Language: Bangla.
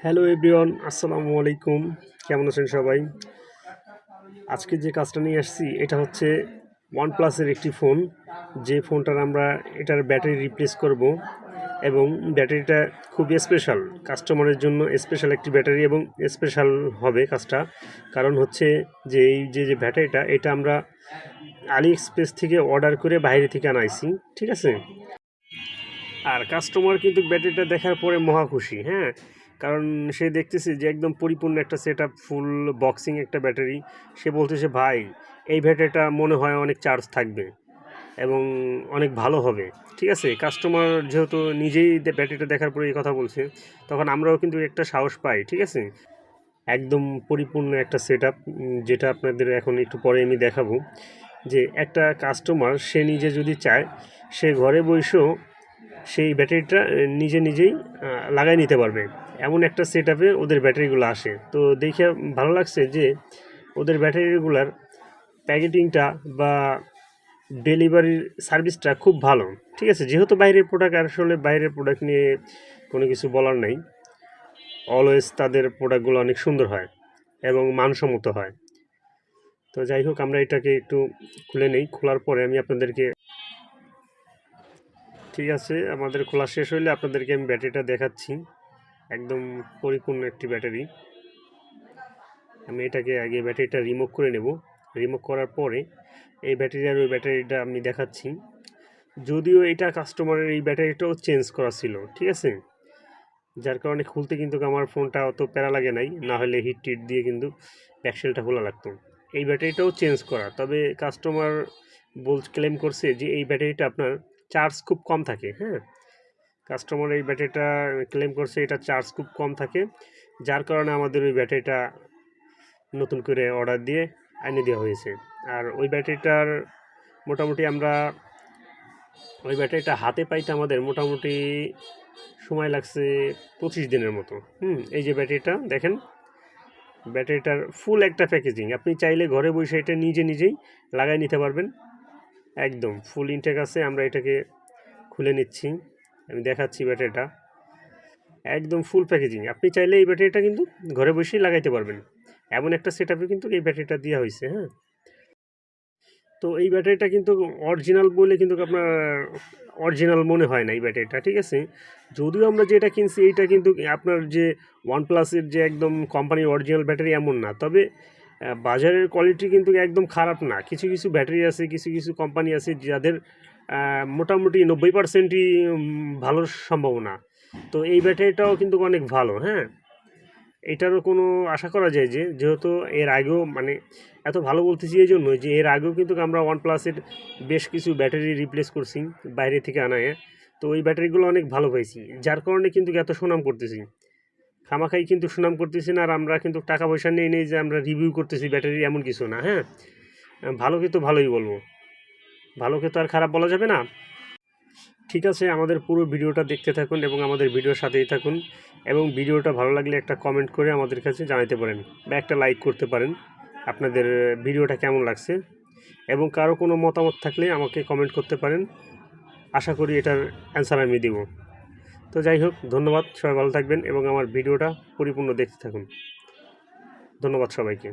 হ্যালো এভরিওয়ান, আসসালামু আলাইকুম। কেমন আছেন সবাই? আজকে যে কাজটা নিয়ে আসছি এটা হচ্ছে ওয়ানপ্লাসের একটি ফোন, যে ফোনটার আমরা এটার ব্যাটারি রিপ্লেস করব এবং ব্যাটারিটা খুব স্পেশাল, কাস্টমারের জন্য স্পেশাল একটি ব্যাটারি এবং স্পেশাল হবে কাজটা। কারণ হচ্ছে যে এই যে ব্যাটারিটা এটা আমরা আলি এক্সপ্রেস থেকে অর্ডার করে বাইরে থেকে আনাইছি, ঠিক আছে? আর কাস্টমার কিন্তু ব্যাটারিটা দেখার পরে মহা খুশি, হ্যাঁ, কারণ সে দেখতেছে যে একদম পরিপূর্ণ একটা সেট আপ, ফুল বক্সিং একটা ব্যাটারি। সে বলতেছে ভাই এই ব্যাটারিটা মনে হয় অনেক চার্জ থাকবে এবং অনেক ভালো হবে, ঠিক আছে? কাস্টমার যেহেতু নিজেই ব্যাটারিটা দেখার পরে এই কথা বলছে, তখন আমরাও কিন্তু একটা সাহস পাই, ঠিক আছে? একদম পরিপূর্ণ একটা সেট আপ, যেটা আপনাদের এখন একটু পরে আমি দেখাবো। যে একটা কাস্টমার সে নিজে যদি চায়, সে ঘরে বসেও সেই ব্যাটারিটা নিজেই লাগাই নিতে পারবে। এমন একটা সেট আপে ওদের ব্যাটারিগুলো আসে। তো দেখে ভালো লাগছে যে ওদের ব্যাটারিগুলার প্যাকেটিংটা বা ডেলিভারির সার্ভিসটা খুব ভালো, ঠিক আছে? যেহেতু বাইরের প্রোডাক্ট, আসলে বাইরের প্রোডাক্ট নিয়ে কোনো কিছু বলার নেই। অলওয়েজ তাদের প্রোডাক্টগুলো অনেক সুন্দর হয় এবং মানসম্মত হয়। তো যাই হোক, আমরা এটাকে একটু খুলে নেই। খোলার পরে আমি আপনাদেরকে, ঠিক আছে, আমাদের খোলা শেষ হইলে আপনাদেরকে আমি ব্যাটারিটা দেখাচ্ছি। একদম পরিপূর্ণ একটি ব্যাটারি। আমি এটাকে আগে ব্যাটারিটা রিমুভ করে নেব। রিমুভ করার পরে এই ব্যাটারি আর ওই ব্যাটারিটা আমি দেখাচ্ছি। যদিও এটা কাস্টমারের এই ব্যাটারিটাও চেঞ্জ করা ছিল, ঠিক আছে? যার কারণে খুলতে কিন্তু আমার ফোনটা অত প্যারা লাগে নাই, না হলে হিট টিট দিয়ে কিন্তু ব্যাকসেলটা খোলা লাগতো। এই ব্যাটারিটাও চেঞ্জ করা, তবে কাস্টমার ক্লেম করছে যে এই ব্যাটারিটা আপনার চার্জ খুব কম থাকে, হ্যাঁ। কাস্টমার এই ব্যাটারিটা ক্লেম করছে এটা চার্জ খুব কম থাকে, যার কারণে আমাদের ওই ব্যাটারিটা নতুন করে অর্ডার দিয়ে এনে দেওয়া হয়েছে। আর ওই ব্যাটারিটার মোটামুটি আমরা ওই ব্যাটারিটা হাতে পাইতে আমাদের মোটামুটি সময় লাগছে 25 দিনের মতো। এই যে ব্যাটারিটা দেখেন, ব্যাটারিটার ফুল একটা প্যাকেজিং, আপনি চাইলে ঘরে বসে এটা নিজেই লাগাই নিতে পারবেন। একদম ফুল ইনটেক আছে। আমরা এটাকে খুলে নিচ্ছি, আমি দেখাচ্ছি ব্যাটারিটা একদম ফুল প্যাকেজিং। আপনি চাইলে এই ব্যাটারিটা কিন্তু ঘরে বসেই লাগাইতে পারবেন। এমন একটা সেট আপে কিন্তু এই ব্যাটারিটা দেওয়া হয়েছে, হ্যাঁ। তো এই ব্যাটারিটা কিন্তু অরিজিনাল বলে কিন্তু আপনার অরিজিনাল মনে হয় না এই ব্যাটারিটা, ঠিক আছে? যদিও আমরা যেটা কিনছি এইটা কিন্তু আপনার যে ওয়ানপ্লাসের যে একদম কোম্পানির অরিজিনাল ব্যাটারি এমন না, তবে বাজারের কোয়ালিটি কিন্তু একদম খারাপ না। কিছু ব্যাটারি আছে, কিছু কোম্পানি আছে যাদের মোটামুটি 90%ই ভালোর সম্ভাবনা। তো এই ব্যাটারিটাও কিন্তু অনেক ভালো, হ্যাঁ। এটারও কোনো আশা করা যায় যে, যেহেতু এর আগেও মানে এত ভালো বলতেছি এই জন্য যে এর আগেও কিন্তু আমরা ওয়ানপ্লাসের বেশ কিছু ব্যাটারি রিপ্লেস করছি বাইরে থেকে আনায়। তো ওই ব্যাটারিগুলো অনেক ভালো পাইছি, যার কারণে কিন্তু এত সুনাম করতেছি। খামাখাই কিন্তু সুনাম করতেছি না, আর আমরা কিন্তু টাকা পয়সা নিয়ে নেই যে আমরা রিভিউ করতেছি ব্যাটারি, এমন কিছু না, হ্যাঁ। ভালোকে তো ভালোই বলবো, ভালোকে তো আর খারাপ বলা যাবে না। ঠিক আছে, আমাদের পুরো ভিডিওটা দেখতে থাকুন এবং আমাদের ভিডিওর সাথেই থাকুন, এবং ভিডিওটা ভালো লাগলে একটা কমেন্ট করে আমাদের কাছে জানাতে পারেন বা একটা লাইক করতে পারেন আপনাদের ভিডিওটা কেমন লাগছে, এবং কারো কোনো মতামত থাকলে আমাকে কমেন্ট করতে পারেন। আশা করি এটার অ্যান্সার আমি দেব। তো যাই হোক, ধন্যবাদ, সবাই ভালো থাকবেন এবং আমার ভিডিওটা পরিপূর্ণ দেখতে থাকুন। ধন্যবাদ সবাইকে।